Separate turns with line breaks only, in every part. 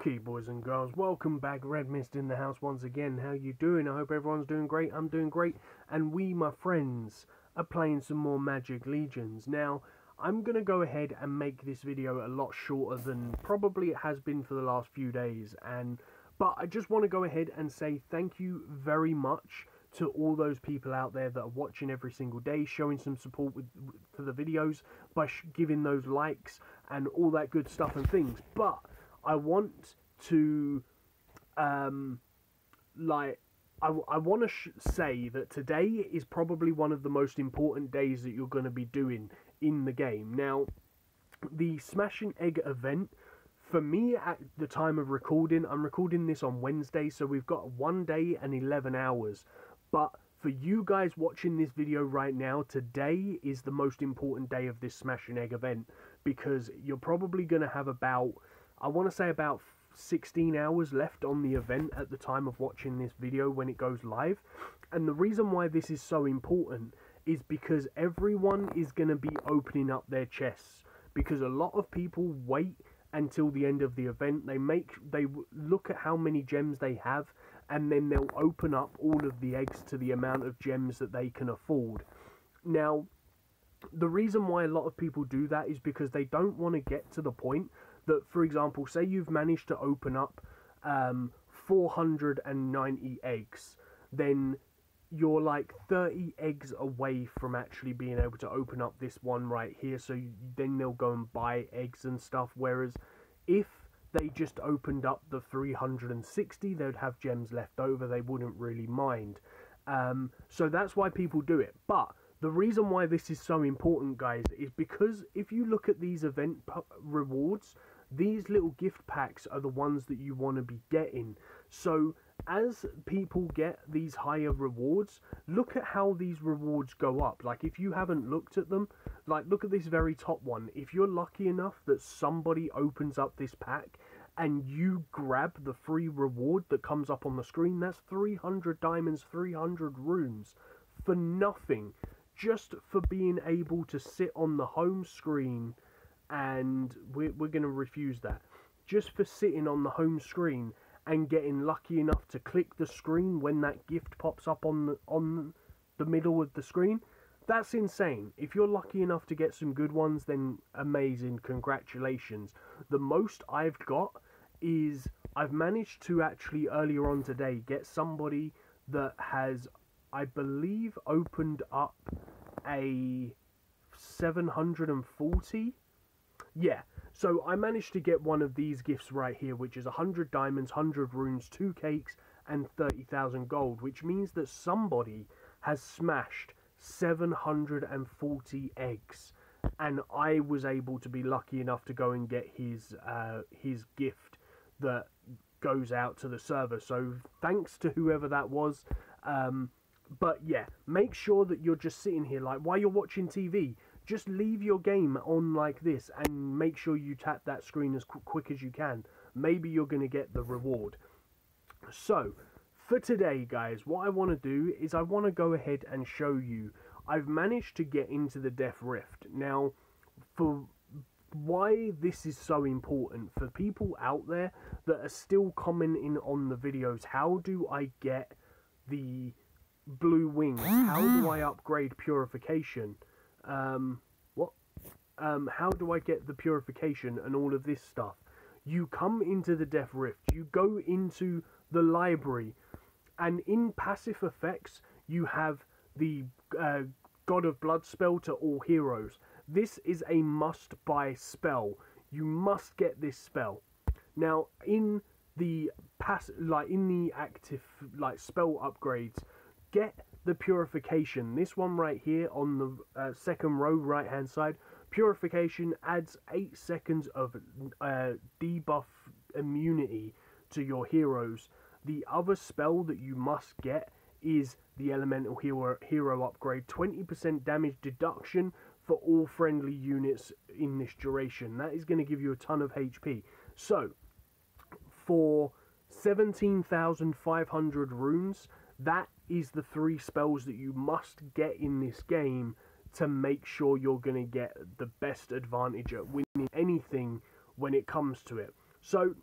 Okay, boys and girls, welcome back. Redmissed in the house once again. How you doing? I hope everyone's doing great. I'm doing great, and we, my friends, are playing some more Magic Legions. Now, I'm going to go ahead and make this video a lot shorter than probably it has been for the last few days, but I just want to go ahead and say thank you very much to all those people out there that are watching every single day, showing some support for the videos by giving those likes and all that good stuff and things. But I want to, I want to say that today is probably one of the most important days that you're going to be doing in the game. Now, the Smashing Egg event, for me at the time of recording, I'm recording this on Wednesday, so we've got 1 day and 11 hours. But for you guys watching this video right now, today is the most important day of this Smashing Egg event, because you're probably going to have about, I want to say about 16 hours left on the event at the time of watching this video when it goes live. And the reason why this is so important is because everyone is going to be opening up their chests, because a lot of people wait until the end of the event. They look at how many gems they have, and then they'll open up all of the eggs to the amount of gems that they can afford. Now, the reason why a lot of people do that is because they don't want to get to the point that, for example, say you've managed to open up 490 eggs, then you're like 30 eggs away from actually being able to open up this one right here, so then they'll go and buy eggs and stuff, whereas if they just opened up the 360, they'd have gems left over, they wouldn't really mind. So that's why people do it. But the reason why this is so important, guys, is because if you look at these event rewards, these little gift packs are the ones that you want to be getting. So as people get these higher rewards, look at how these rewards go up. Like, if you haven't looked at them, like, look at this very top one. If you're lucky enough that somebody opens up this pack and you grab the free reward that comes up on the screen, that's 300 diamonds, 300 runes for nothing, just for being able to sit on the home screen. And we're going to refuse that. Just for sitting on the home screen and getting lucky enough to click the screen when that gift pops up on the middle of the screen, that's insane. If you're lucky enough to get some good ones, then amazing, congratulations. The most I've got is, I've managed to actually earlier on today get somebody that has, I believe, opened up a 740. Yeah, so I managed to get one of these gifts right here, which is 100 diamonds, 100 runes, 2 cakes, and 30,000 gold, which means that somebody has smashed 740 eggs, and I was able to be lucky enough to go and get his gift that goes out to the server. So thanks to whoever that was. But yeah, make sure that you're just sitting here, like, while you're watching TV, just leave your game on like this and make sure you tap that screen as quick as you can. Maybe you're going to get the reward. So, for today, guys, what I want to do is I want to go ahead and show you I've managed to get into the Death Rift. Now, for why this is so important, for people out there that are still commenting on the videos, how do I get the blue wings? How do I upgrade purification? How do I get the purification and all of this stuff? You come into the Death Rift, you go into the library, and in passive effects, you have the God of Blood spell to all heroes. This is a must-buy spell. You must get this spell. Now, in the active spell upgrades, get the purification. This one right here on the second row right hand side, purification adds 8 seconds of debuff immunity to your heroes. The other spell that you must get is the elemental hero upgrade, 20% damage deduction for all friendly units in this duration. That is going to give you a ton of HP. So for 17,500 runes, that is the 3 spells that you must get in this game to make sure you're going to get the best advantage at winning anything when it comes to it. So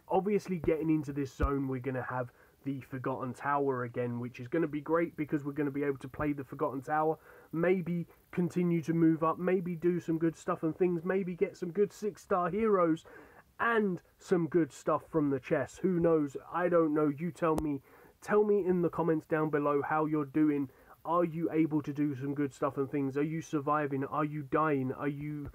Obviously, getting into this zone, we're going to have the Forgotten Tower again, which is going to be great because we're going to be able to play the Forgotten Tower, maybe continue to move up, maybe do some good stuff and things, maybe get some good 6-star heroes and some good stuff from the chest. Who knows? I don't know. You tell me. Tell me in the comments down below how you're doing. Are you able to do some good stuff and things? Are you surviving? Are you dying? Are you,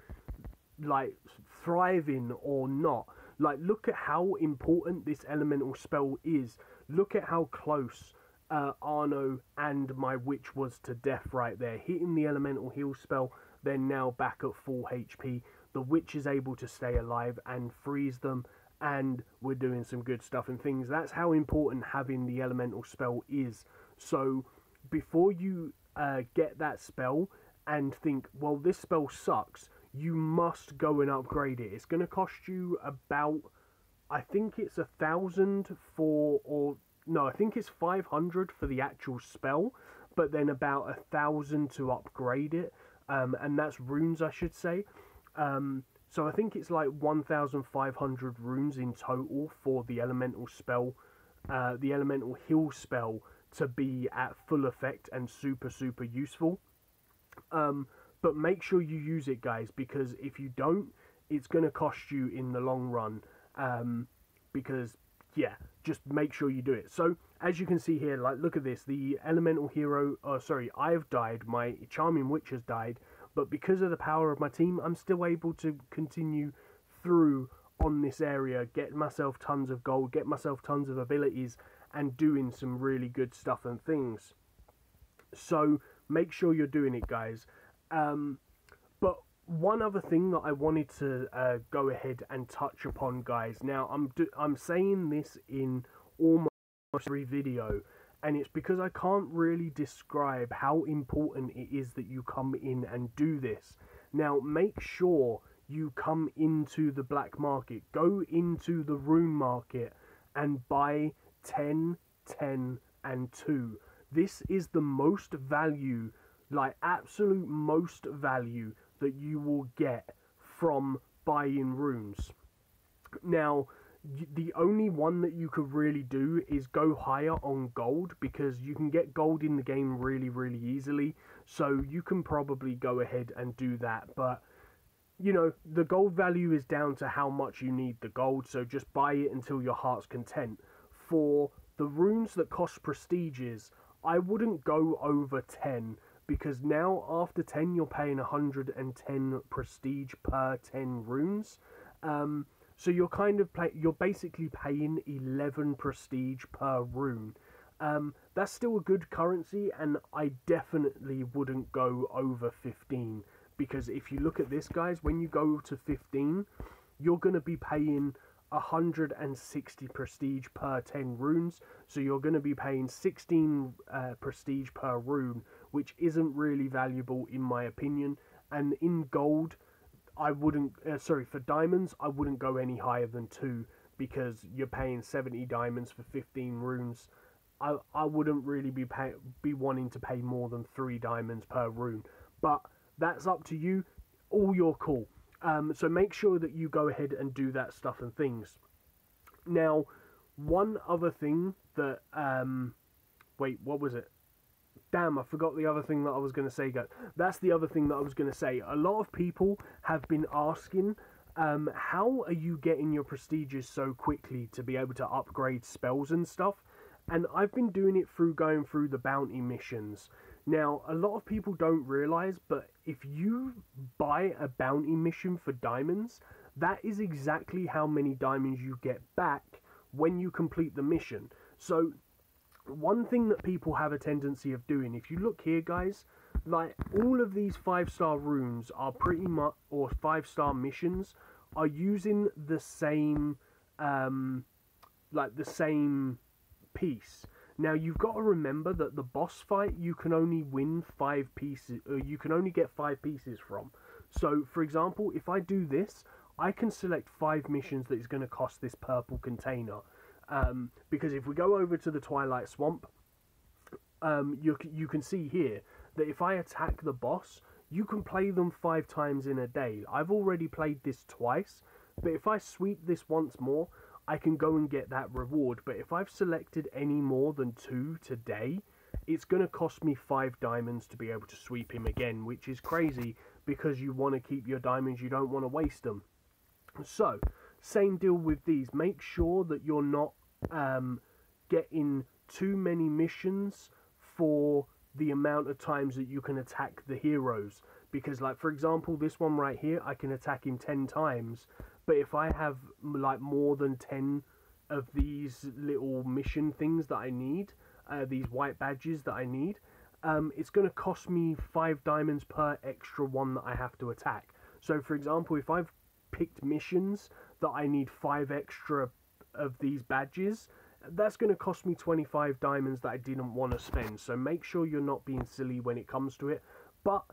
like, thriving or not? Like, look at how important this elemental spell is. Look at how close Arno and my witch was to death right there. Hitting the elemental heal spell, they're now back at full HP. The witch is able to stay alive and freeze them, and we're doing some good stuff and things. That's how important having the elemental spell is. So before you get that spell and think, well, this spell sucks, you must go and upgrade it. It's going to cost you about, I think it's 1,000 for, or no, I think it's 500 for the actual spell, but then about 1,000 to upgrade it, and that's runes, I should say. So I think it's like 1,500 runes in total for the elemental spell, the elemental heal spell, to be at full effect and super useful. But make sure you use it, guys, because if you don't, it's going to cost you in the long run. Because, yeah, just make sure you do it. So, as you can see here, like, look at this. The elemental hero, I've died. My charming witch has died. But because of the power of my team, I'm still able to continue through on this area, get myself tons of gold, get myself tons of abilities, and doing some really good stuff and things. So, make sure you're doing it, guys. But one other thing that I wanted to go ahead and touch upon, guys. Now, I'm saying this in almost every video, and it's because I can't really describe how important it is that you come in and do this. Now, make sure you come into the black market, go into the rune market, and buy 10, 10, and 2. This is the most value, like absolute most value, that you will get from buying runes. Now, the only one that you could really do is go higher on gold, because you can get gold in the game really easily, so you can probably go ahead and do that. But you know, the gold value is down to how much you need the gold, so just buy it until your heart's content. For the runes that cost prestiges, I wouldn't go over 10, because now after 10 you're paying 110 prestige per 10 runes. So you're kind of you're basically paying 11 prestige per rune. That's still a good currency, and I definitely wouldn't go over 15, because if you look at this, guys, when you go to 15, you're going to be paying 160 prestige per 10 runes, so you're going to be paying 16 prestige per rune, which isn't really valuable in my opinion. And in gold, I wouldn't, for diamonds, I wouldn't go any higher than 2, because you're paying 70 diamonds for 15 runes. I wouldn't really be wanting to pay more than 3 diamonds per rune, but that's up to you, all your call. So make sure that you go ahead and do that stuff and things. Now, one other thing that, wait, what was it? Damn, I forgot the other thing that I was going to say, guys. That's the other thing that I was going to say. A lot of people have been asking, how are you getting your prestiges so quickly to be able to upgrade spells and stuff? And I've been doing it through going through the bounty missions. Now, a lot of people don't realise, but if you buy a bounty mission for diamonds, that is exactly how many diamonds you get back when you complete the mission. So, one thing that people have a tendency of doing, if you look here, guys, like, all of these 5-star runes are pretty much, or 5-star missions, are using the same, like, the same piece. Now, you've got to remember that the boss fight, you can only win 5 pieces, or you can only get 5 pieces from. So, for example, if I do this, I can select 5 missions that is going to cost this purple container. Because if we go over to the Twilight Swamp, you can see here that if I attack the boss, you can play them 5 times in a day. I've already played this twice, but if I sweep this once more, I can go and get that reward. But if I've selected any more than 2 today, it's going to cost me 5 diamonds to be able to sweep him again, which is crazy because you want to keep your diamonds, you don't want to waste them. So, same deal with these. Make sure that you're not getting too many missions for the amount of times that you can attack the heroes. Because, like, for example, this one right here, I can attack him 10 times. But if I have, like, more than 10 of these little mission things that I need, these white badges that I need, it's going to cost me 5 diamonds per extra one that I have to attack. So, for example, if I've picked missions that I need 5 extra of these badges, that's going to cost me 25 diamonds that I didn't want to spend. So make sure you're not being silly when it comes to it. But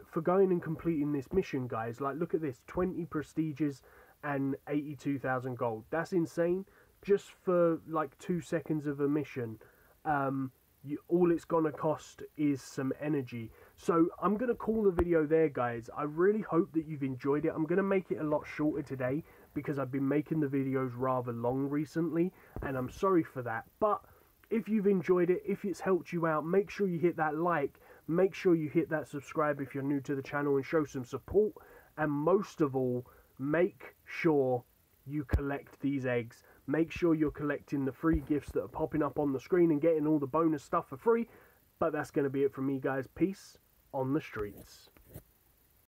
for going and completing this mission, guys, like, look at this, 20 prestiges and 82,000 gold. That's insane. Just for like 2 seconds of a mission, all it's gonna cost is some energy. So I'm gonna call the video there, guys. I really hope that you've enjoyed it. I'm gonna make it a lot shorter today because I've been making the videos rather long recently, and I'm sorry for that. But if you've enjoyed it, if it's helped you out, make sure you hit that like, make sure you hit that subscribe if you're new to the channel, and show some support. And most of all, make sure you collect these eggs. Make sure you're collecting the free gifts that are popping up on the screen and getting all the bonus stuff for free. But that's going to be it from me, guys. Peace on the streets.